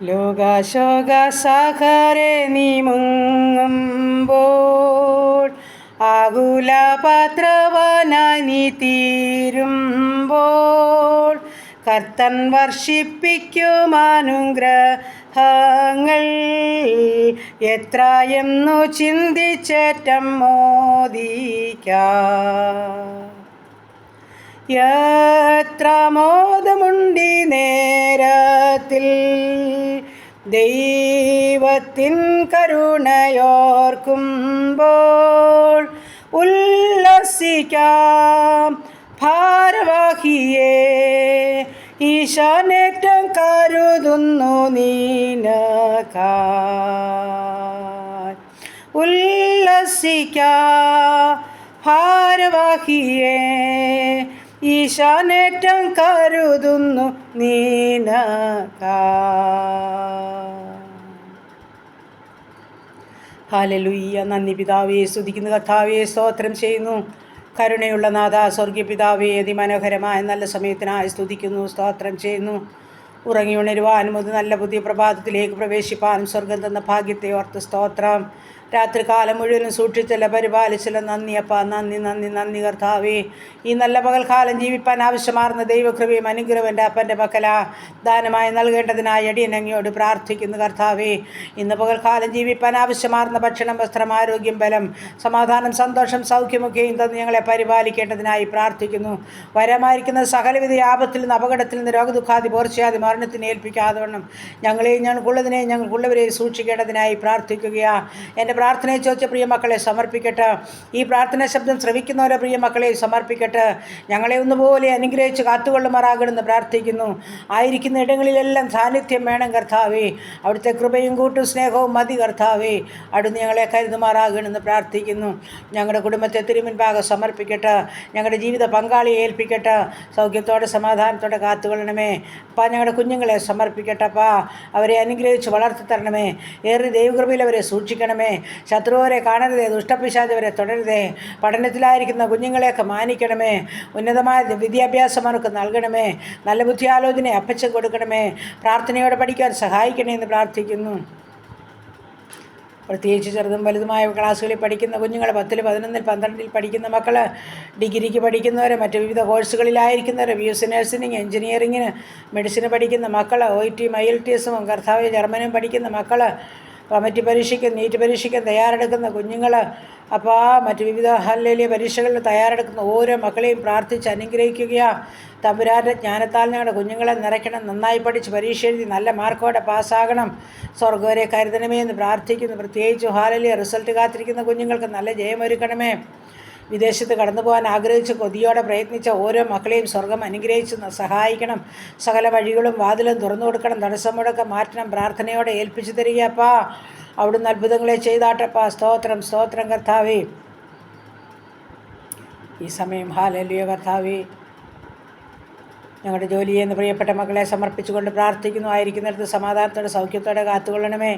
ലോകശോകസാഗരെ നീ മുങ്ങുമ്പോൾ, ആകുലപാത്രവാനായി നീ തീരുമ്പോൾ, കർത്തൻ വർഷിപ്പിക്കും അനുഗ്രഹങ്ങൾ എത്രയെന്നു ചിന്തിച്ചേറ്റം മോദിക്കാം. എത്ര മോദമുണ്ടി നേരത്തിൽ ദൈവത്തിൻ കരുണയോർക്കുമ്പോൾ, ഉല്ലസിക്കാം ഭാരവാഹിയേ, ഈശാനേറ്റം കരുതുന്നു നിനക്കായി. ഉല്ലസിക്കാം ഭാരവാഹിയേ, ഈശാനേറ്റം കരുതുന്നു നിനക്കായി. ഹല്ലേലൂയ. നന്ദി പിതാവേ, സ്തുതിക്കുന്നു കർത്താവേ, സ്തോത്രം ചെയ്യുന്നു. കരുണയുള്ള നാഥ, സ്വർഗീയ പിതാവേ, അതിമനോഹരമായ നല്ല സമയത്തിനായി സ്തുതിക്കുന്നു, സ്തോത്രം ചെയ്യുന്നു. ഉറങ്ങി ഉണരുവാനും അത് നല്ല പുതിയ പ്രഭാതത്തിലേക്ക് പ്രവേശിപ്പാനും സ്വർഗം തന്ന ഭാഗ്യത്തെ ഓർത്ത് സ്തോത്രം. രാത്രികാലം മുഴുവനും സൂക്ഷിച്ചല്ല, പരിപാലിച്ചല്ല. നന്ദി അപ്പാ, നന്ദി നന്ദി നന്ദി കർത്താവേ. ഈ നല്ല പകൽക്കാലം ജീവിപ്പാൻ ആവശ്യമാർന്ന ദൈവകൃപയും അനുഗ്രഹം എൻ്റെ അപ്പൻ്റെ മക്കളാ ദാനമായി നൽകേണ്ടതിനായി അടിയനങ്ങയോട് പ്രാർത്ഥിക്കുന്നു കർത്താവേ. ഇന്ന് പകൽക്കാലം ജീവിപ്പാൻ ആവശ്യമാർന്ന ഭക്ഷണം, വസ്ത്രം, ആരോഗ്യം, ബലം, സമാധാനം, സന്തോഷം, സൗഖ്യമൊക്കെയും തന്ന് ഞങ്ങളെ പരിപാലിക്കേണ്ടതിനായി പ്രാർത്ഥിക്കുന്നു. വരമായിരിക്കുന്ന സകലവിധ ആപത്തിൽ നിന്ന്, അപകടത്തിൽ നിന്ന്, രോഗദുഃഖാദി പോർച്ചയാദി മരണത്തിന് ഏൽപ്പിക്കാതെ വണ്ണം ഞങ്ങളെയും ഞങ്ങൾക്കുള്ളതിനെയും ഞങ്ങൾക്കുള്ളവരെയും സൂക്ഷിക്കേണ്ടതിനായി പ്രാർത്ഥിക്കുകയാണ്. എൻ്റെ പ്രാർത്ഥനയെ ചോദിച്ച പ്രിയ മക്കളെ സമർപ്പിക്കട്ടെ. ഈ പ്രാർത്ഥന ശബ്ദം ശ്രവിക്കുന്നവരെ പ്രിയ മക്കളെ സമർപ്പിക്കട്ടെ. ഞങ്ങളെ ഒന്നുപോലെ അനുഗ്രഹിച്ച് കാത്തുകൊള്ളുമാറാകണമെന്ന് പ്രാർത്ഥിക്കുന്നു. ആയിരിക്കുന്ന ഇടങ്ങളിലെല്ലാം സാന്നിധ്യം വേണം കർത്താവേ. അവിടുത്തെ കൃപയും കൂട്ടും സ്നേഹവും മതി കർത്താവേ. അവിടുന്ന് ഞങ്ങളെ കരുതുമാറാകണമെന്ന് പ്രാർത്ഥിക്കുന്നു. ഞങ്ങളുടെ കുടുംബത്തെ തിരുമുൻപാകെ സമർപ്പിക്കട്ടെ. ഞങ്ങളുടെ ജീവിത പങ്കാളിയെ ഏൽപ്പിക്കട്ടെ. സൗഖ്യത്തോടെ സമാധാനത്തോടെ കാത്തുകൊള്ളണമേ. അപ്പം ഞങ്ങളുടെ കുഞ്ഞുങ്ങളെ സമർപ്പിക്കട്ടപ്പാ. അവരെ അനുഗ്രഹിച്ച് വളർത്തി തരണമേ. ഏറെ ദൈവകൃപയിൽ അവരെ സൂക്ഷിക്കണമേ. ശത്രുവരെ കാണരുതേ, ദുഷ്ടപിശാചവരെ തുടരുതേ. പഠനത്തിലായിരിക്കുന്ന കുഞ്ഞുങ്ങളെയൊക്കെ മാനിക്കണമേ. ഉന്നതമായ വിദ്യാഭ്യാസം അവർക്ക് നൽകണമേ. നല്ല ബുദ്ധിയാലോചന അപ്പച്ചൻ കൊടുക്കണമേ. പ്രാർത്ഥനയോടെ പഠിക്കാൻ സഹായിക്കണേ എന്ന് പ്രാർത്ഥിക്കുന്നു. പ്രത്യേകിച്ച് ചെറുതും വലുതുമായ ക്ലാസ്സുകളിൽ പഠിക്കുന്ന കുഞ്ഞുങ്ങൾ, 10, 11, 12 പഠിക്കുന്ന മക്കൾ, ഡിഗ്രിക്ക് പഠിക്കുന്നവർ, മറ്റ് വിവിധ കോഴ്സുകളിലായിരിക്കുന്നവർ, BSc നഴ്സിംഗ്, എഞ്ചിനീയറിങ്ങിന്, മെഡിസിന് പഠിക്കുന്ന മക്കൾ, OIT, IELTS, കർത്താവ് ജർമ്മനും പഠിക്കുന്ന മക്കൾ, കമ്മിറ്റി പരീക്ഷയ്ക്കും നീറ്റ് പരീക്ഷയ്ക്കും തയ്യാറെടുക്കുന്ന കുഞ്ഞുങ്ങൾ, അപ്പോൾ മറ്റ് വിവിധ ഹല്ലേലൂയ പരീക്ഷകളിൽ തയ്യാറെടുക്കുന്ന ഓരോ മക്കളെയും പ്രാർത്ഥിച്ച് അനുഗ്രഹിക്കുകയാണ്. തമ്പുരാൻ്റെ ജ്ഞാനത്താൽ ഞങ്ങളുടെ കുഞ്ഞുങ്ങളെ നിറയ്ക്കണം. നന്നായി പഠിച്ച് പരീക്ഷ എഴുതി നല്ല മാർക്കോടെ പാസ്സാകണം. സ്വർഗ്ഗവരെ കരുതണമേ എന്ന് പ്രാർത്ഥിക്കുന്നു. പ്രത്യേകിച്ച് ഹല്ലേലൂയ റിസൾട്ട് കാത്തിരിക്കുന്ന കുഞ്ഞുങ്ങൾക്ക് നല്ല ജയമൊരുക്കണമേ. വിദേശത്ത് കടന്നു പോകാൻ ആഗ്രഹിച്ച് കൊതിയോടെ പ്രയത്നിച്ച ഓരോ മക്കളെയും സ്വർഗം അനുഗ്രഹിച്ച് സഹായിക്കണം. സകല വഴികളും വാതിലും തുറന്നു കൊടുക്കണം. തടസ്സമുടൊക്കെ മാറ്റണം. പ്രാർത്ഥനയോടെ ഏൽപ്പിച്ചു തരികയപ്പാ. അവിടുന്ന് അത്ഭുതങ്ങളെ ചെയ്താട്ടപ്പാ. സ്തോത്രം സ്തോത്രം കർത്താവേ. ഈ സമയം ഹല്ലേലൂയ കർത്താവേ, ഞങ്ങളുടെ ജോലി ചെയ്യുന്ന പ്രിയപ്പെട്ട മക്കളെ സമർപ്പിച്ചുകൊണ്ട് പ്രാർത്ഥിക്കുന്നു. ആയിരിക്കുന്നിടത്ത് സമാധാനത്തോടെ സൗഖ്യത്തോടെ കാത്തുകൊള്ളണമേ.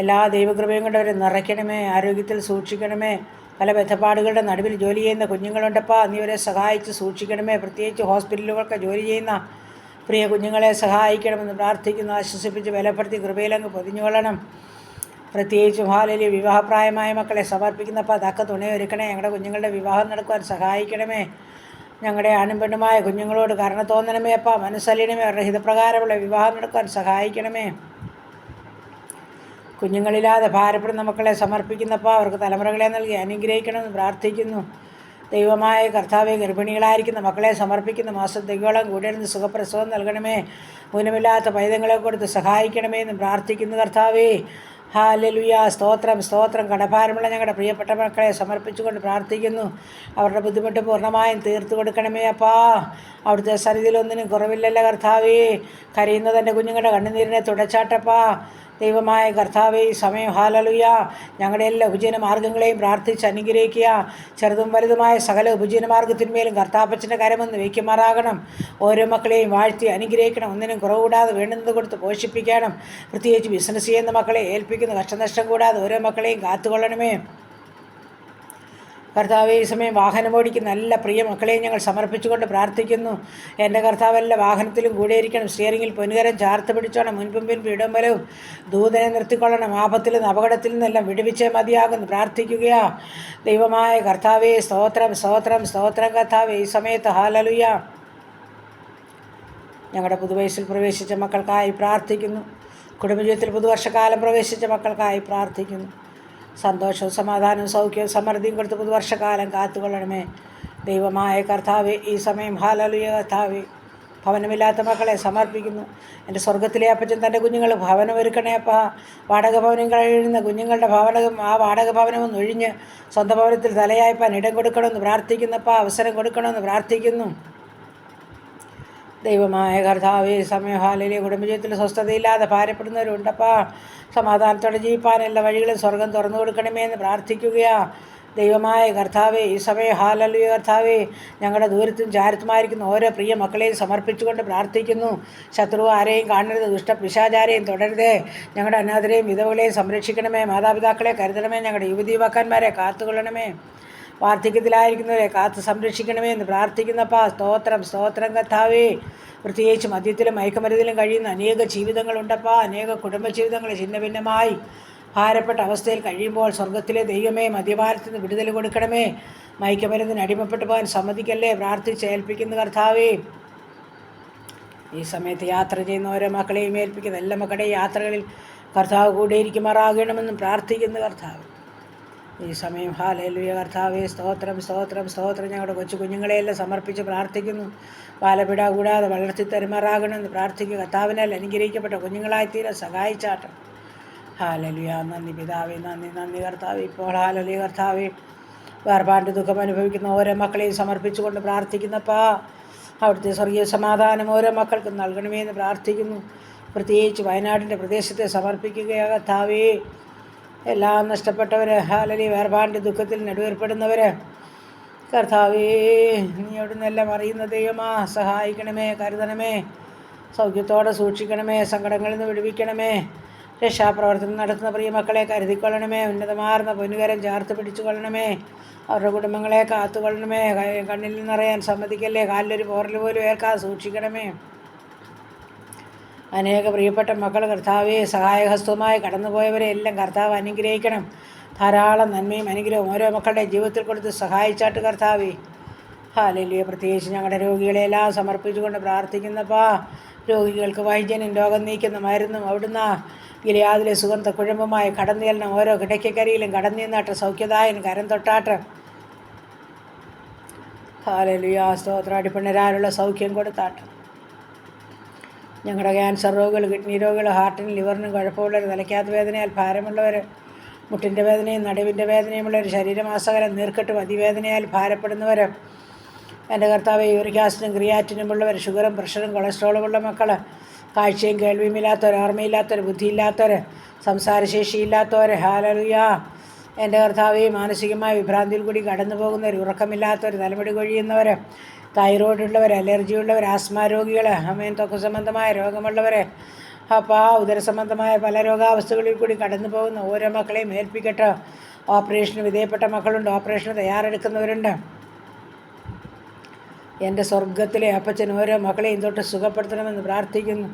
എല്ലാ ദൈവകൃപയും കൊണ്ട് അവരെ നിറയ്ക്കണമേ. ആരോഗ്യത്തിൽ സൂക്ഷിക്കണമേ. പല ബന്ധപ്പാടുകളുടെ നടുവിൽ ജോലി ചെയ്യുന്ന കുഞ്ഞുങ്ങളുണ്ടപ്പാ. നീ അവരെ സഹായിച്ച് സൂക്ഷിക്കണമേ. പ്രത്യേകിച്ച് ഹോസ്പിറ്റലുകൾക്ക് ജോലി ചെയ്യുന്ന പ്രിയ കുഞ്ഞുങ്ങളെ സഹായിക്കണമെന്ന് പ്രാർത്ഥിക്കുന്നു. ആശ്വസിപ്പിച്ച് ബലപ്പെടുത്തി കൃപയിലങ്ങ് പൊതിഞ്ഞുകൊള്ളണം. പ്രത്യേകിച്ചും ഹല്ലേലൂയ വിവാഹപ്രായമായ മക്കളെ സമർപ്പിക്കുന്നപ്പോൾ തക്ക തുണയൊരുക്കണേ. ഞങ്ങളുടെ കുഞ്ഞുങ്ങളുടെ വിവാഹം നടക്കുവാൻ സഹായിക്കണമേ. ഞങ്ങളുടെ ആണും പെണ്ണുമായ കുഞ്ഞുങ്ങളോട് കരുണ തോന്നണമേ അപ്പാ. മനസ്സലിയണമേ. അവരുടെ ഹിതപ്രകാരമുള്ള വിവാഹം നടക്കുവാൻ സഹായിക്കണമേ. കുഞ്ഞുങ്ങളില്ലാതെ ഭാരപ്പെടുന്ന മക്കളെ സമർപ്പിക്കുന്നപ്പോൾ അവർക്ക് തലമുറകളെ നൽകി അനുഗ്രഹിക്കണമെന്ന് പ്രാർത്ഥിക്കുന്നു. ദൈവമായ കർത്താവെ, ഗർഭിണികളായിരിക്കുന്ന മക്കളെ സമർപ്പിക്കുന്ന മാസത്തേക്കോളം കൂടിയിരുന്ന് സുഖപ്രസവം നൽകണമേ. ഊനമില്ലാത്ത പൈതങ്ങളെ കൊടുത്ത് സഹായിക്കണമേ എന്ന് പ്രാർത്ഥിക്കുന്നു കർത്താവേ. ഹല്ലേലൂയ. സ്തോത്രം സ്തോത്രം. കടഭാരമുള്ള ഞങ്ങളുടെ പ്രിയപ്പെട്ട മക്കളെ സമർപ്പിച്ചുകൊണ്ട് പ്രാർത്ഥിക്കുന്നു. അവരുടെ ബുദ്ധിമുട്ട് പൂർണ്ണമായും തീർത്തു കൊടുക്കണമേ അപ്പാ. അവിടുത്തെ സന്നിധിയിലൊന്നിനും കുറവില്ലല്ലോ കർത്താവേ. കരയുന്നത് എൻ്റെ കുഞ്ഞുങ്ങളുടെ കണ്ണുനീരിനെ തുടച്ചാട്ടപ്പാ. ദൈവമായ കർത്താവേ, ഈ സമയം ഹല്ലേലൂയ ഞങ്ങളുടെ എല്ലാ ഉപജീവനമാർഗ്ഗങ്ങളെയും പ്രാർത്ഥിച്ച് അനുഗ്രഹിക്കുക. ചെറുതും വലുതുമായ സകല ഉപജീവനമാർഗ്ഗത്തിന്മേലും കർത്താപ്പച്ചൻ്റെ കരമൊന്ന് വയ്ക്കുമാറാകണം. ഓരോ മക്കളെയും വാഴ്ത്തി അനുഗ്രഹിക്കണം. ഒന്നിനും കുറവുകൂടാതെ വേണ്ടുന്നത് കൊടുത്ത് പോഷിപ്പിക്കണം. പ്രത്യേകിച്ച് ബിസിനസ് ചെയ്യുന്ന മക്കളെ ഏൽപ്പിക്കുന്ന കഷ്ടനഷ്ടം കൂടാതെ ഓരോ മക്കളെയും കാത്തുകൊള്ളണമേ. കർത്താവെ, ഈ സമയം വാഹനമോടിക്കുന്ന എല്ലാ പ്രിയ മക്കളെയും ഞങ്ങൾ സമർപ്പിച്ചുകൊണ്ട് പ്രാർത്ഥിക്കുന്നു. എൻ്റെ കർത്താവെല്ലാം വാഹനത്തിലും കൂടിയിരിക്കണം. സ്റ്റിയറിങ്ങിൽ പൊന്നുകരം ചാർത്ത് പിടിച്ചോണം. മുൻപും പിൻപും ഇടംബലവും ദൂതനെ നിർത്തിക്കൊള്ളണം. ആപത്തിൽ നിന്ന് അപകടത്തിൽ നിന്നെല്ലാം വിടുവിച്ചേ മതിയാകുന്നു പ്രാർത്ഥിക്കുകയാ. ദൈവമായ കർത്താവെ, സ്തോത്രം സ്തോത്രം സ്തോത്രം. കർത്താവെ, ഈ സമയത്ത് ഹല്ലേലൂയ. ഞങ്ങളുടെ പുതുവയസ്സിൽ പ്രവേശിച്ച മക്കൾക്കായി പ്രാർത്ഥിക്കുന്നു. കുടുംബജീവിതത്തിൽ പുതുവർഷക്കാലം പ്രവേശിച്ച മക്കൾക്കായി പ്രാർത്ഥിക്കുന്നു. സന്തോഷവും സമാധാനവും സൗഖ്യവും സമൃദ്ധിയും കൊടുത്ത് പുതുവർഷക്കാലം കാത്തുകൊള്ളണമേ. ദൈവമായ കർത്താവെ, ഈ സമയം ഹല്ലേലൂയ. കർത്താവെ, ഭവനമില്ലാത്ത മക്കളെ സമർപ്പിക്കുന്നു. എൻ്റെ സ്വർഗത്തിലെ അപ്പച്ചൻ തൻ്റെ കുഞ്ഞുങ്ങൾ ഭവനം ഒരുക്കണേ അപ്പാ. വാടക ഭവനം കഴിയുന്ന കുഞ്ഞുങ്ങളുടെ ഭവനവും ആ വാടക ഭവനവും ഒഴിഞ്ഞ് സ്വന്തം ഭവനത്തിൽ തലയായ്പാൻ ഇടം കൊടുക്കണമെന്ന് പ്രാർത്ഥിക്കുന്നപ്പാ. അവസരം കൊടുക്കണമെന്ന് പ്രാർത്ഥിക്കുന്നു. ദൈവമായ കർത്താവെ, സമയം ഹല്ലേലൂയ. കുടുംബജീവിതത്തിൽ സ്വസ്ഥതയില്ലാതെ ഭാരപ്പെടുന്നവരുണ്ടപ്പാ. സമാധാനത്തോടെ ജീവിപ്പാൻ എല്ലാ വഴികളും സ്വർഗം തുറന്നു കൊടുക്കണമേ എന്ന് പ്രാർത്ഥിക്കുകയാ. ദൈവമായ കർത്താവെ, ഈ സമയം ഹല്ലേലൂയ. കർത്താവെ, ഞങ്ങളുടെ ദൂരത്തും ചാരത്തുമായിരിക്കുന്ന ഓരോ പ്രിയ മക്കളെയും സമർപ്പിച്ചുകൊണ്ട് പ്രാർത്ഥിക്കുന്നു. ശത്രു ആരെയും കാണരുത്, ദുഷ്ടപിശാചാരെയും തുടരുതേ. ഞങ്ങളുടെ അനാഥരെയും വിധവകളെയും സംരക്ഷിക്കണമേ. മാതാപിതാക്കളെ കരുതണമേ. ഞങ്ങളുടെ യുവതീവാക്കന്മാരെ കാത്തുകൊള്ളണമേ. വാർദ്ധക്യത്തിലായിരിക്കുന്നവരെ കാത്ത് സംരക്ഷിക്കണമേ എന്ന് പ്രാർത്ഥിക്കുന്നപ്പാ. സ്തോത്രം സ്തോത്രം. കർത്താവേ, പ്രത്യേകിച്ച് മദ്യത്തിലും മയക്കുമരുന്നിലും കഴിയുന്ന അനേക ജീവിതങ്ങളുണ്ടപ്പാ. അനേക കുടുംബജീവിതങ്ങൾ ഛിന്ന ഭിന്നമായി ഭാരപ്പെട്ട അവസ്ഥയിൽ കഴിയുമ്പോൾ സ്വർഗത്തിലെ ദൈവമേ, മദ്യപാനത്തിൽ നിന്ന് വിടുതൽ കൊടുക്കണമേ. മയക്കുമരുന്നിന് അടിമപ്പെട്ടു പോകാൻ സമ്മതിക്കല്ലേ പ്രാർത്ഥിച്ച് ഏൽപ്പിക്കുന്ന കർത്താവേ. ഈ സമയത്ത് യാത്ര ചെയ്യുന്ന ഓരോ മക്കളെയും ഏൽപ്പിക്കുന്ന എല്ലാ മക്കളുടെയും യാത്രകളിൽ കർത്താവ് കൂടെയിരിക്കുമാറാകണമെന്നും പ്രാർത്ഥിക്കുന്ന കർത്താവ്. ഈ സമയം ഹല്ലേലൂയ. കർത്താവേ, സ്തോത്രം സ്തോത്രം സ്തോത്രം. ഞങ്ങളുടെ കൊച്ചു കുഞ്ഞുങ്ങളെയെല്ലാം സമർപ്പിച്ച് പ്രാർത്ഥിക്കുന്നു. ബാലപിട കൂടാതെ വളർത്തി തരുമാറാകണമെന്ന് പ്രാർത്ഥിക്കുക. കർത്താവിനാൽ അനുഗ്രഹിക്കപ്പെട്ട കുഞ്ഞുങ്ങളായിത്തീരാൻ സഹായിച്ചാട്ടം. ഹല്ലേലൂയ. നന്ദി പിതാവേ, നന്ദി നന്ദി കർത്താവേ. ഇപ്പോൾ ഹല്ലേലൂയ. കർത്താവേ, വേർപാട് ദുഃഖം അനുഭവിക്കുന്ന ഓരോ മക്കളെയും സമർപ്പിച്ചുകൊണ്ട് പ്രാർത്ഥിക്കുന്നപ്പാ. അവിടുത്തെ സ്വർഗീയ സമാധാനം ഓരോ മക്കൾക്കും നൽകണമേ എന്ന് പ്രാർത്ഥിക്കുന്നു. പ്രത്യേകിച്ച് വയനാടിൻ്റെ പ്രദേശത്തെ സമർപ്പിക്കുകയാ കർത്താവേ. എല്ലാം നഷ്ടപ്പെട്ടവർ, ഹല്ലേലൂയ, വേർപാടിൻ്റെ ദുഃഖത്തിൽ നെടുവേർപ്പെടുന്നവർ, കർത്താവേ, നീ അവിടുന്നെല്ലാം അറിയുന്ന ദൈവമാ. സഹായിക്കണമേ, കരുതണമേ, സൗഖ്യത്തോടെ സൂക്ഷിക്കണമേ, സങ്കടങ്ങളിൽ നിന്ന് വിടുവിക്കണമേ. രക്ഷാപ്രവർത്തനം നടത്തുന്ന പ്രിയ മക്കളെ കരുതിക്കൊള്ളണമേ. ഉന്നതമാർന്ന പൊന്നുകരം ചേർത്ത് പിടിച്ചുകൊള്ളണമേ. അവരുടെ കുടുംബങ്ങളെ കാത്തുകൊള്ളണമേ. കണ്ണിൽ നിന്നറിയാൻ സമ്മതിക്കല്ലേ. കാലിലൊരു പോറൽ പോലും ഏൽക്കാതെ സൂക്ഷിക്കണമേ. അനേക പ്രിയപ്പെട്ട മക്കൾ കർത്താവെ, സഹായഹസ്തവുമായി കടന്നുപോയവരെ എല്ലാം കർത്താവ് അനുഗ്രഹിക്കണം. ധാരാളം നന്മയും അനുഗ്രഹവും ഓരോ മക്കളുടെ ജീവിതത്തിൽ കൊടുത്ത് സഹായിച്ചാട്ട് കർത്താവേ. ഹല്ലേലൂയ. പ്രത്യേകിച്ച് ഞങ്ങളുടെ രോഗികളെല്ലാം സമർപ്പിച്ചുകൊണ്ട് പ്രാർത്ഥിക്കുന്നപ്പാ. രോഗികൾക്ക് വൈദ്യനും രോഗം നീക്കുന്ന മരുന്നും അവിടുന്ന് ഗിലെയാദിലെ സുഗന്ധ കുഴമ്പുമായി കടന്നു ചെല്ലണം. ഓരോ കിടക്കക്കരിയിലും കടന്നു നിന്നാട്ട് സൗഖ്യദായൻ കരം തൊട്ടാട്ട്. ഹല്ലേലൂയ. സ്തോത്രം. അടിപ്പിണരാലുള്ള സൗഖ്യം കൊടുത്താട്ട്. ഞങ്ങളുടെ ക്യാൻസർ രോഗികൾ, കിഡ്നി രോഗികൾ, ഹാർട്ടിനും ലിവറിനും കുഴപ്പമുള്ളവർ, തലയ്ക്കകത്ത് വേദനയാൽ ഭാരമുള്ളവർ, മുട്ടിൻ്റെ വേദനയും നടുവിൻ്റെ വേദനയുമുള്ളവർ, ശരീരമാസകലം നീർക്കെട്ടും അതിവേദനയാൽ ഭാരപ്പെടുന്നവർ, എൻ്റെ കർത്താവ്, യൂറിക് ആസിഡും ക്രിയാറ്റിനുമുള്ളവർ, ഷുഗറും പ്രഷറും കൊളസ്ട്രോളുമുള്ള മക്കൾ, കാഴ്ചയും കേൾവിയുമില്ലാത്തവർ, ഓർമ്മയില്ലാത്തവർ, ബുദ്ധിയില്ലാത്തവർ, സംസാരശേഷിയില്ലാത്തവർ, ഹല്ലേലൂയ. എൻ്റെ കർത്താവെ, മാനസികമായ വിഭ്രാന്തിയിൽ കൂടി കടന്നു പോകുന്നവർ, ഉറക്കമില്ലാത്തവർ, തലമുടി കൊഴിയുന്നവർ, തൈറോയിഡുള്ളവർ, അലർജിയുള്ളവർ, ആസ്മ രോഗികൾ, ത്വക്ക് സംബന്ധമായ രോഗമുള്ളവർ, ഉദരസംബന്ധമായ പല രോഗാവസ്ഥകളിൽ കൂടി കടന്നു പോകുന്ന ഓരോ മക്കളെയും ഏൽപ്പിക്കട്ടെ. ഓപ്പറേഷന് വിധേയപ്പെട്ട മക്കളുണ്ട്, ഓപ്പറേഷന് തയ്യാറെടുക്കുന്നവരുണ്ട്. എൻ്റെ സ്വർഗത്തിലെ അപ്പച്ചൻ ഓരോ മക്കളെയും തൊട്ട് സുഖപ്പെടുത്തണമെന്ന് പ്രാർത്ഥിക്കുന്നു.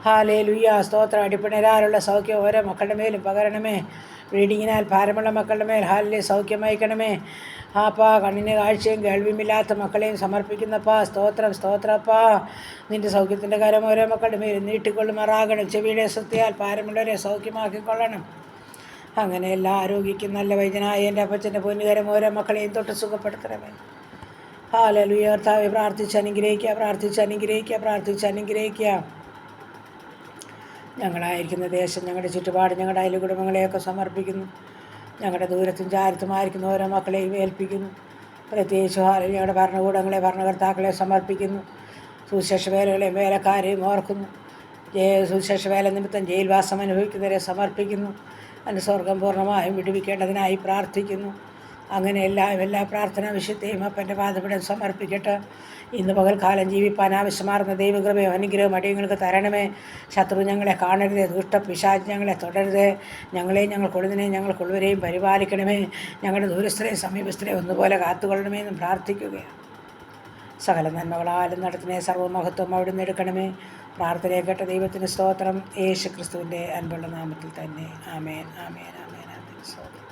ഹല്ലേലൂയ. സ്തോത്രം. അടിപ്പിണരാലുള്ള സൗഖ്യം ഓരോ മക്കളുടെ മേലും പകരണമേ. ബ്ലീഡിങ്ങിനാൽ ഭാരമുള്ള മക്കളുടെ മേൽ ഹല്ലേലൂയ സൗഖ്യം അയക്കണമേ. ആപ്പാ, കണ്ണിന് കാഴ്ചയും കേൾവിയുമില്ലാത്ത മക്കളെയും സമർപ്പിക്കുന്നപ്പാ. സ്തോത്രം സ്തോത്രപ്പാ. നിൻ്റെ സൗഖ്യത്തിൻ്റെ കരം ഓരോ മക്കളുടെ മേലും നീട്ടിക്കൊള്ളുമാറാകണം. ചെവിയുടെ സത്യയാൽ ഭാരമുള്ളവരെ സൗഖ്യമാക്കിക്കൊള്ളണം. അങ്ങനെ എല്ലാ ആരോഗ്യക്കും നല്ല വൈദ്യനായ എൻ്റെ അപ്പച്ചൻ്റെ പൊന്നുകരം ഓരോ മക്കളെയും തൊട്ട് സുഖപ്പെടുത്തണമേ. ഹല്ലേലൂയ. കർത്താവേ, പ്രാർത്ഥിച്ച് അനുഗ്രഹിക്കുക, പ്രാർത്ഥിച്ച് അനുഗ്രഹിക്കുക, പ്രാർത്ഥിച്ച് അനുഗ്രഹിക്കുക. ഞങ്ങളായിരിക്കുന്ന ദേശം, ഞങ്ങളുടെ ചുറ്റുപാട്, ഞങ്ങളുടെ അയൽ കുടുംബങ്ങളെയൊക്കെ സമർപ്പിക്കുന്നു. ഞങ്ങളുടെ ദൂരത്തും ചാരത്തുമായിരിക്കുന്ന ഓരോ മക്കളെയും ഏൽപ്പിക്കുന്നു. പ്രത്യേകിച്ച് ഞങ്ങളുടെ ഭരണകൂടങ്ങളെ, ഭരണകർത്താക്കളെ സമർപ്പിക്കുന്നു. സുവിശേഷ വേലകളെയും വേലക്കാരെയും ഓർക്കുന്നു. സുവിശേഷ വേല നിമിത്തം ജയിൽവാസം അനുഭവിക്കുന്നവരെ സമർപ്പിക്കുന്നു. അതിൻ്റെ സ്വർഗം പൂർണ്ണമായും വിടുവിക്കേണ്ടതിനായി പ്രാർത്ഥിക്കുന്നു. അങ്ങനെ എല്ലാ പ്രാർത്ഥനാ വിഷയത്തെയും അപ്പൻ്റെ പാദപീഠം സമർപ്പിക്കട്ടെ. ഇന്ന് പകൽക്കാലം ജീവിപ്പാൻ ആവശ്യമാർന്ന ദൈവകൃപയോ അനുഗ്രഹം അടിയങ്ങൾക്ക് തരണമേ. ശത്രു ഞങ്ങളെ കാണരുതേ, ദുഷ്ടപിശാച് ഞങ്ങളെ തുടരുതേ. ഞങ്ങളെയും ഞങ്ങൾക്കൊഴുതിനെയും ഞങ്ങൾക്കുള്ളവരെയും പരിപാലിക്കണമേ. ഞങ്ങളുടെ ദൂരസ്ഥരെയും സമീപസ്ഥരെയും ഒന്നുപോലെ കാത്തുകൊള്ളണമേ എന്ന് പ്രാർത്ഥിക്കുകയാണ്. സകല നന്മകളാലും നടത്തുന്ന സർവ്വമഹത്വം അവിടുന്ന് എടുക്കണമേ. പ്രാർത്ഥനയെ കേട്ട ദൈവത്തിന് സ്തോത്രം. യേശു ക്രിസ്തുവിൻ്റെ അൻപുള്ള നാമത്തിൽ തന്നെ. ആമേൻ, ആമേൻ, ആമേൻ, ആമേൻ. സ്തോത്രം.